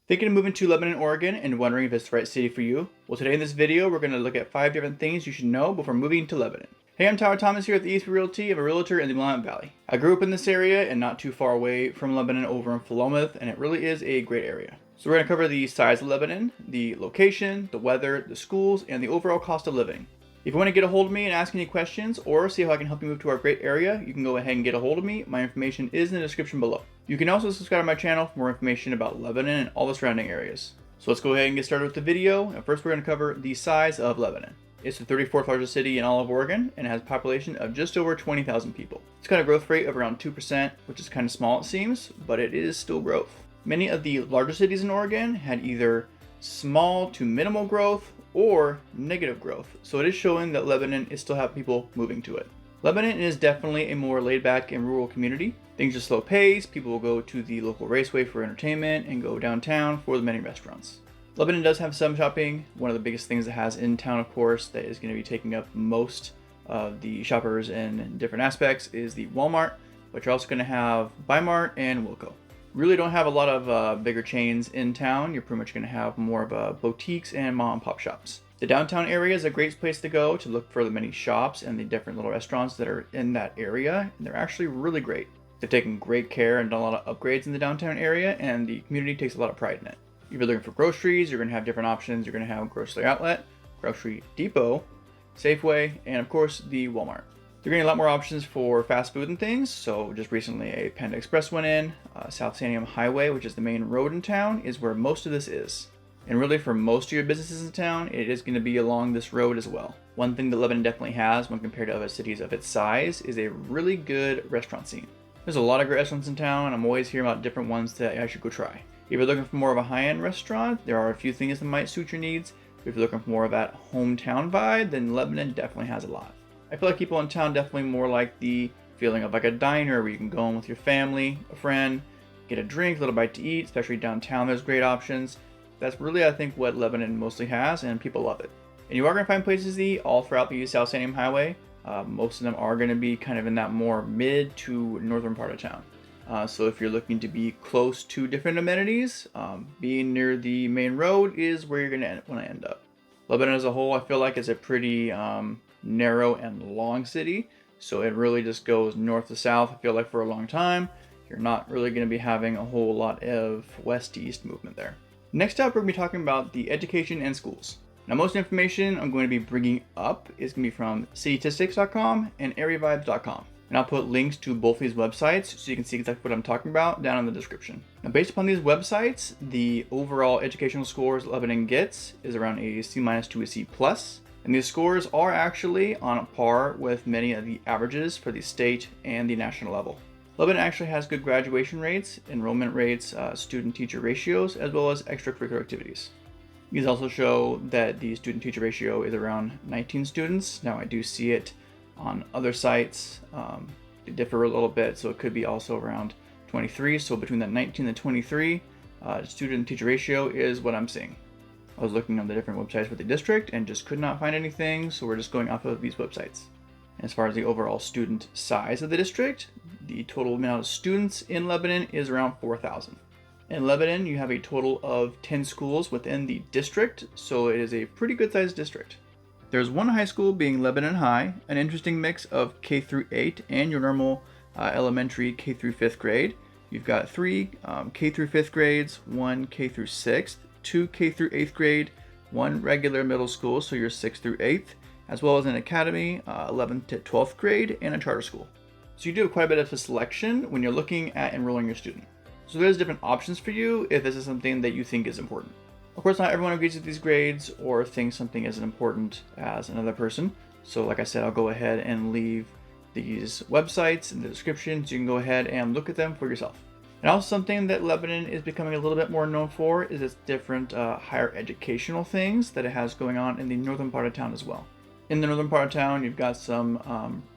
Thinking of moving to Lebanon, Oregon, and wondering if it's the right city for you? Well, today in this video, we're going to look at 5 different things you should know before moving to Lebanon. Hey, I'm Tyler Thomas here at the East Realty. I'm a realtor in the Mid-Willamette Valley. I grew up in this area and not too far away from Lebanon over in Philomath, and it really is a great area. So we're going to cover the size of Lebanon, the location, the weather, the schools, and the overall cost of living. If you want to get a hold of me and ask any questions or see how I can help you move to our great area, you can go ahead and get a hold of me. My information is in the description below. You can also subscribe to my channel for more information about Lebanon and all the surrounding areas. So let's go ahead and get started with the video. And first we're going to cover the size of Lebanon. It's the 34th largest city in all of Oregon and has a population of just over 20,000 people. It's got a growth rate of around 2%, which is kind of small it seems, but it is still growth. Many of the larger cities in Oregon had either small to minimal growth or negative growth, so it is showing that Lebanon is still have people moving to it. Lebanon is definitely a more laid-back and rural community. Things are slow paced, people will go to the local raceway for entertainment and go downtown for the many restaurants. Lebanon does have some shopping. One of the biggest things it has in town, of course, that is going to be taking up most of the shoppers in different aspects is the Walmart, but you're also going to have Bi-Mart and Wilco. Really don't have a lot of bigger chains in town. You're pretty much going to have more of boutiques and mom and pop shops. The downtown area is a great place to go to look for the many shops and the different little restaurants that are in that area, and they're actually really great. They've taken great care and done a lot of upgrades in the downtown area, and the community takes a lot of pride in it. If you're looking for groceries, you're going to have different options. You're going to have Grocery Outlet, Grocery Depot, Safeway, and of course the Walmart. You're getting a lot more options for fast food and things. So just recently a Panda Express went in. South Santiam Highway, which is the main road in town, is where most of this is. And really for most of your businesses in town, it is going to be along this road as well. One thing that Lebanon definitely has when compared to other cities of its size is a really good restaurant scene. There's a lot of great restaurants in town. I'm always hearing about different ones that I should go try. If you're looking for more of a high-end restaurant, there are a few things that might suit your needs. If you're looking for more of that hometown vibe, then Lebanon definitely has a lot. I feel like people in town definitely more like the feeling of like a diner where you can go in with your family, a friend, get a drink, a little bite to eat, especially downtown there's great options. That's really, I think, what Lebanon mostly has, and people love it. And you are going to find places to eat all throughout the South Santiam Highway. Most of them are going to be kind of in that more mid to northern part of town. So if you're looking to be close to different amenities, being near the main road is where you're going to want to end up. Lebanon as a whole, I feel like is a pretty narrow and long city, so it really just goes north to south. I feel like for a long time you're not really going to be having a whole lot of west to east movement there. Next up, we're going to be talking about the education and schools. Now, most information I'm going to be bringing up is going to be from citytistics.com and areavibes.com. And I'll put links to both these websites so you can see exactly what I'm talking about down in the description. Now, based upon these websites, the overall educational scores Lebanon gets is around a C- to a C+. And these scores are actually on par with many of the averages for the state and the national level. Lebanon actually has good graduation rates, enrollment rates, student-teacher ratios, as well as extracurricular activities. These also show that the student-teacher ratio is around 19 students. Now I do see it on other sites. They differ a little bit, so it could be also around 23. So between that 19 and 23, student-teacher ratio is what I'm seeing. I was looking on the different websites for the district and just could not find anything, so we're just going off of these websites. As far as the overall student size of the district, the total amount of students in Lebanon is around 4,000. In Lebanon, you have a total of 10 schools within the district, so it is a pretty good sized district. There's one high school being Lebanon High, an interesting mix of K through 8 and your normal elementary K through 5th grade. You've got 3 K through 5th grades, 1 K through 6th, 2 K through 8th grade, 1 regular middle school, so you're 6th through 8th, as well as an academy, 11th to 12th grade, and a charter school. So you do have quite a bit of a selection when you're looking at enrolling your student. So there's different options for you if this is something that you think is important. Of course, not everyone agrees with these grades or thinks something isn't important as another person. So like I said, I'll go ahead and leave these websites in the description so you can go ahead and look at them for yourself. And also something that Lebanon is becoming a little bit more known for is its different higher educational things that it has going on in the northern part of town as well. In the northern part of town, you've got some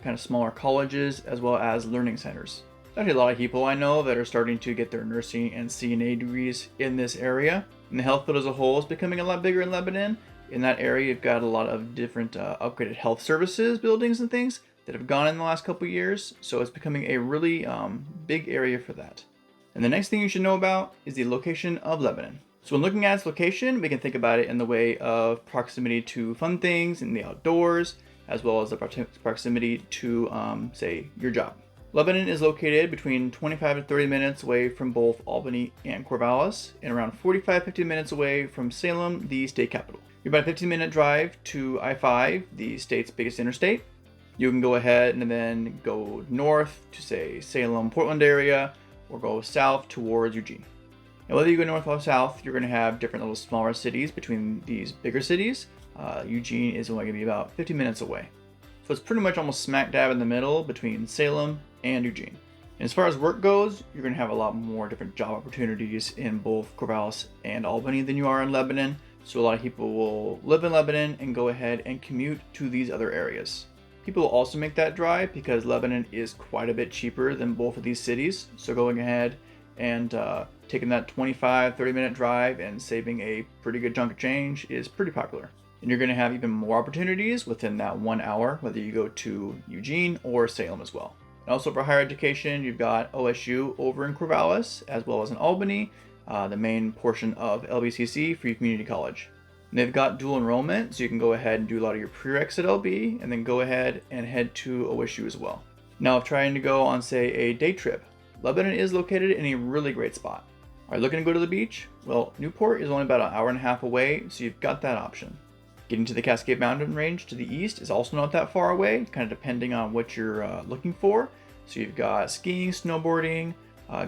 kind of smaller colleges as well as learning centers. There's actually a lot of people I know that are starting to get their nursing and CNA degrees in this area. And the health field as a whole is becoming a lot bigger in Lebanon. In that area, you've got a lot of different upgraded health services buildings and things that have gone in the last couple of years. So it's becoming a really big area for that. And the next thing you should know about is the location of Lebanon. So when looking at its location, we can think about it in the way of proximity to fun things in the outdoors, as well as the proximity to, say, your job. Lebanon is located between 25 to 30 minutes away from both Albany and Corvallis, and around 45-50 minutes away from Salem, the state capital. You're about a 15-minute drive to I-5, the state's biggest interstate. You can go ahead and then go north to, say, Salem, Portland area, or go south towards Eugene. Now, whether you go north or south, you're going to have different little smaller cities between these bigger cities. Eugene is only going to be about 50 minutes away. So it's pretty much almost smack dab in the middle between Salem and Eugene. And as far as work goes, you're going to have a lot more different job opportunities in both Corvallis and Albany than you are in Lebanon. So a lot of people will live in Lebanon and go ahead and commute to these other areas. People will also make that drive because Lebanon is quite a bit cheaper than both of these cities. So going ahead and taking that 25-30 minute drive and saving a pretty good chunk of change is pretty popular. And you're going to have even more opportunities within that 1 hour, whether you go to Eugene or Salem as well. And also for higher education, you've got OSU over in Corvallis, as well as in Albany, the main portion of LBCC, Free Community College. And they've got dual enrollment, so you can go ahead and do a lot of your prereqs at LB, and then go ahead and head to OSU as well. Now, if trying to go on, say, a day trip, Lebanon is located in a really great spot. Are you looking to go to the beach? Well, Newport is only about an hour and a half away, so you've got that option. Getting to the Cascade Mountain Range to the east is also not that far away, kind of depending on what you're looking for. So you've got skiing, snowboarding,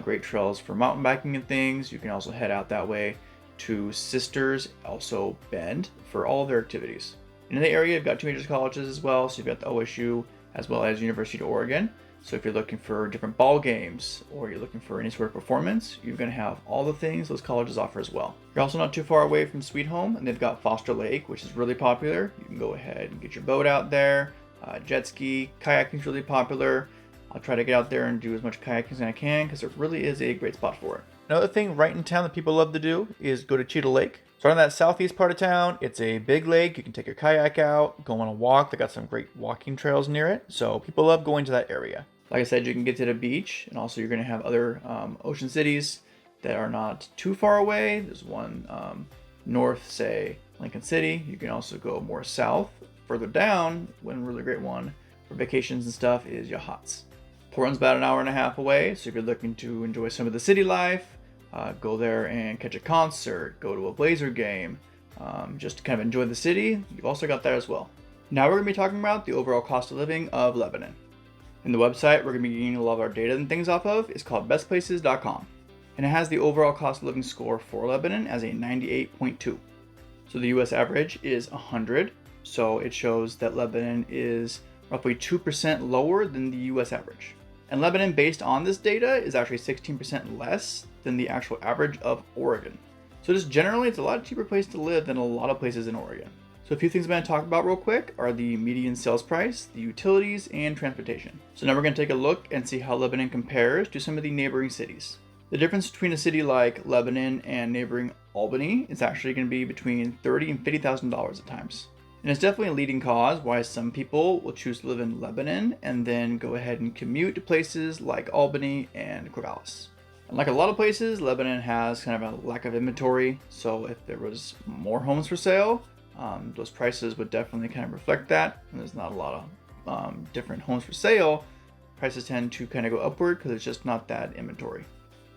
great trails for mountain biking and things. You can also head out that way to Sisters, also Bend, for all of their activities. And in the area, you've got two major colleges as well. So you've got the OSU as well as University of Oregon. So if you're looking for different ball games or you're looking for any sort of performance, you're going to have all the things those colleges offer as well. You're also not too far away from Sweet Home, and they've got Foster Lake, which is really popular. You can go ahead and get your boat out there. Jet ski, kayaking is really popular. I'll try to get out there and do as much kayaking as I can because it really is a great spot for it. Another thing right in town that people love to do is go to Cheetah Lake. So on that southeast part of town, it's a big lake. You can take your kayak out, go on a walk. They got some great walking trails near it. So people love going to that area. Like I said, you can get to the beach, and also you're going to have other ocean cities that are not too far away. There's one north, say, Lincoln City. You can also go more south. Further down, one really great one for vacations and stuff is Yachats. Portland's about an hour and a half away, so if you're looking to enjoy some of the city life, go there and catch a concert, go to a Blazer game, just to kind of enjoy the city, you've also got that as well. Now we're going to be talking about the overall cost of living of Lebanon. And the website we're going to be getting a lot of our data and things off of is called bestplaces.com. And it has the overall cost of living score for Lebanon as a 98.2. So the US average is 100. So it shows that Lebanon is roughly 2% lower than the US average. And Lebanon, based on this data, is actually 16% less than the actual average of Oregon. So just generally, it's a lot cheaper place to live than a lot of places in Oregon. So a few things I'm going to talk about real quick are the median sales price, the utilities, and transportation. So now we're going to take a look and see how Lebanon compares to some of the neighboring cities. The difference between a city like Lebanon and neighboring Albany is actually going to be between $30,000 and $50,000 at times. And it's definitely a leading cause why some people will choose to live in Lebanon and then go ahead and commute to places like Albany and Corvallis. And like a lot of places, Lebanon has kind of a lack of inventory. So if there was more homes for sale, those prices would definitely kind of reflect that. And there's not a lot of different homes for sale. Prices tend to kind of go upward because it's just not that inventory.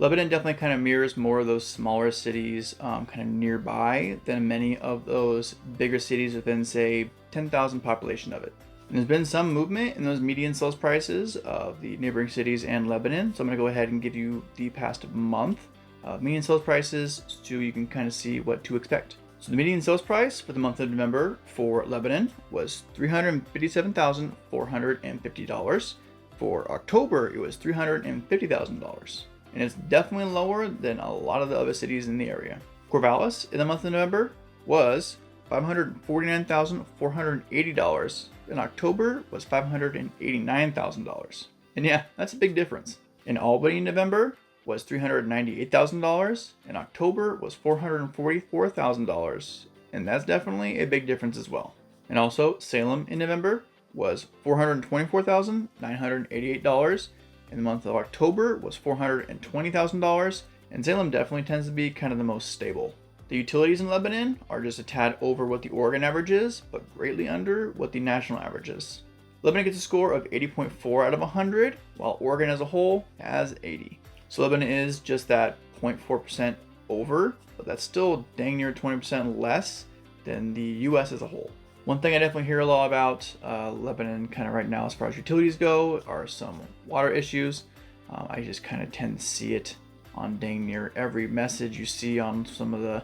Lebanon definitely kind of mirrors more of those smaller cities kind of nearby than many of those bigger cities within, say, 10,000 population of it. And there's been some movement in those median sales prices of the neighboring cities and Lebanon. So I'm going to go ahead and give you the past month of median sales prices so you can kind of see what to expect. So the median sales price for the month of November for Lebanon was $357,450. For October, it was $350,000. And it's definitely lower than a lot of the other cities in the area. Corvallis in the month of November was $549,480. In October was $589,000. And yeah, that's a big difference. In Albany in November was $398,000. In October was $444,000. And that's definitely a big difference as well. And also Salem in November was $424,988. In the month of October was $420,000, and Salem definitely tends to be kind of the most stable. The utilities in Lebanon are just a tad over what the Oregon average is, but greatly under what the national average is. Lebanon gets a score of 80.4 out of 100, while Oregon as a whole has 80. So Lebanon is just that 0.4% over, but that's still dang near 20% less than the US as a whole. One thing I definitely hear a lot about Lebanon kind of right now as far as utilities go are some water issues. I just kind of tend to see it on dang near every message you see on some of the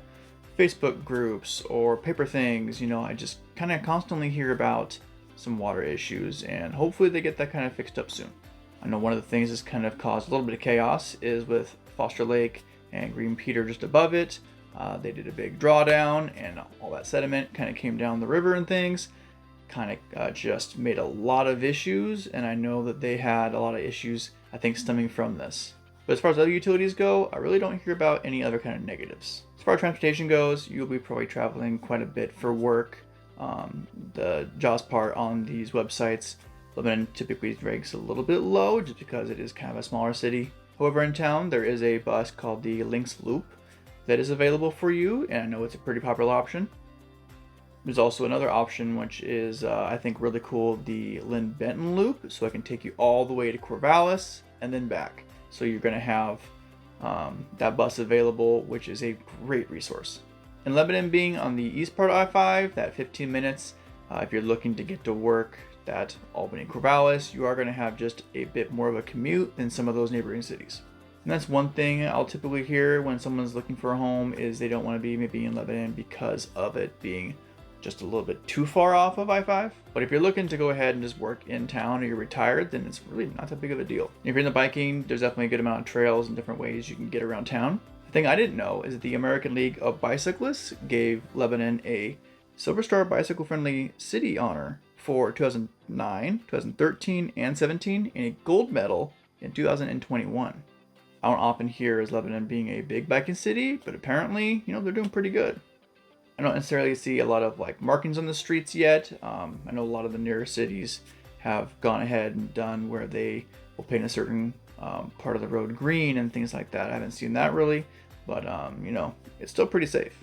Facebook groups or paper things. I just kind of constantly hear about some water issues, and hopefully they get that kind of fixed up soon. I know one of the things that's kind of caused a little bit of chaos is with Foster Lake and Green Peter just above it. They did a big drawdown, and all that sediment kind of came down the river and things. Kind of just made a lot of issues, and I know that they had a lot of issues, I think, stemming from this. But as far as other utilities go, I really don't hear about any other kind of negatives. As far as transportation goes, you'll be probably traveling quite a bit for work. The jobs part on these websites, Lebanon typically ranks a little bit low just because it is kind of a smaller city. However, in town, there is a bus called the Lynx Loop that is available for you, and I know it's a pretty popular option. There's also another option which is, I think, really cool, the Lynn Benton Loop, so it can take you all the way to Corvallis and then back. So you're going to have that bus available, which is a great resource. In Lebanon being on the east part of I-5, that 15 minutes, if you're looking to get to work, that Albany Corvallis, you are going to have just a bit more of a commute than some of those neighboring cities. And that's one thing I'll typically hear when someone's looking for a home is they don't want to be maybe in Lebanon because of it being just a little bit too far off of I-5. But if you're looking to go ahead and just work in town or you're retired, then it's really not that big of a deal. If you're into biking, there's definitely a good amount of trails and different ways you can get around town. The thing I didn't know is that the American League of Bicyclists gave Lebanon a Silver Star Bicycle Friendly City honor for 2009, 2013, and 17, and a gold medal in 2021. I don't often hear as Lebanon being a big biking city, but apparently, they're doing pretty good. I don't necessarily see a lot of markings on the streets yet. I know a lot of the nearer cities have gone ahead and done where they will paint a certain part of the road green and things like that. I haven't seen that really, but it's still pretty safe.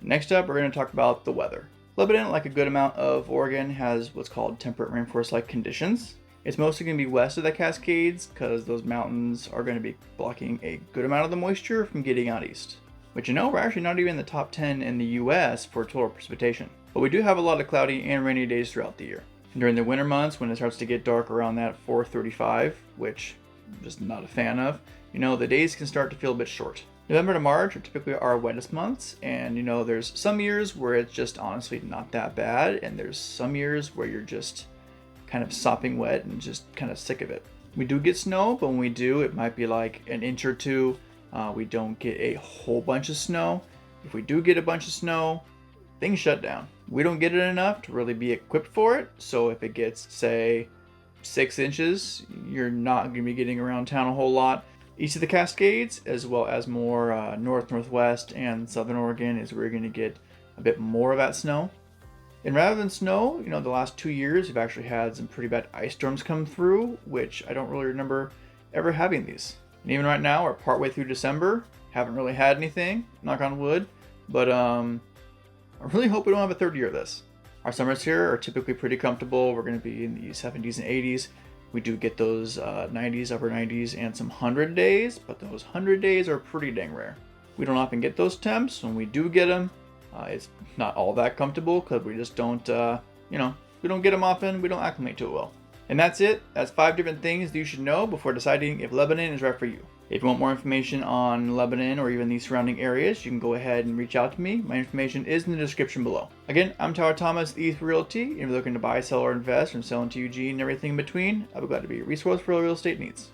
Next up, we're going to talk about the weather. Lebanon, like a good amount of Oregon, has what's called temperate rainforest-like conditions. It's mostly going to be west of the Cascades because those mountains are going to be blocking a good amount of the moisture from getting out east. But we're actually not even in the top 10 in the US for total precipitation. But we do have a lot of cloudy and rainy days throughout the year. And during the winter months, when it starts to get dark around that 4:35, which I'm just not a fan of, the days can start to feel a bit short. November to March are typically our wettest months, and there's some years where it's just honestly not that bad, and there's some years where you're just kind of sopping wet and just kind of sick of it. We do get snow, but when we do, it might be like an inch or two. We don't get a whole bunch of snow. If we do get a bunch of snow, things shut down. We don't get it enough to really be equipped for it, so if it gets, say, 6 inches, you're not going to be getting around town a whole lot. East of the Cascades, as well as more north, northwest, and southern Oregon is where you're going to get a bit more of that snow. And rather than snow, the last 2 years we've actually had some pretty bad ice storms come through, which I don't really remember ever having these. And even right now, we're partway through December, haven't really had anything, knock on wood, but I really hope we don't have a third year of this. Our summers here are typically pretty comfortable. We're going to be in the 70s and 80s. We do get those 90s, upper 90s, and some 100 days, but those 100 days are pretty dang rare. We don't often get those temps. When we do get them, it's not all that comfortable because we just don't, we don't get them often. We don't acclimate to it well. And that's it. That's 5 different things that you should know before deciding if Lebanon is right for you. If you want more information on Lebanon or even the surrounding areas, you can go ahead and reach out to me. My information is in the description below. Again, I'm Tyler Thomas, ETH Realty. If you're looking to buy, sell, or invest from selling to Eugene and everything in between, I'll be glad to be a resource for all real estate needs.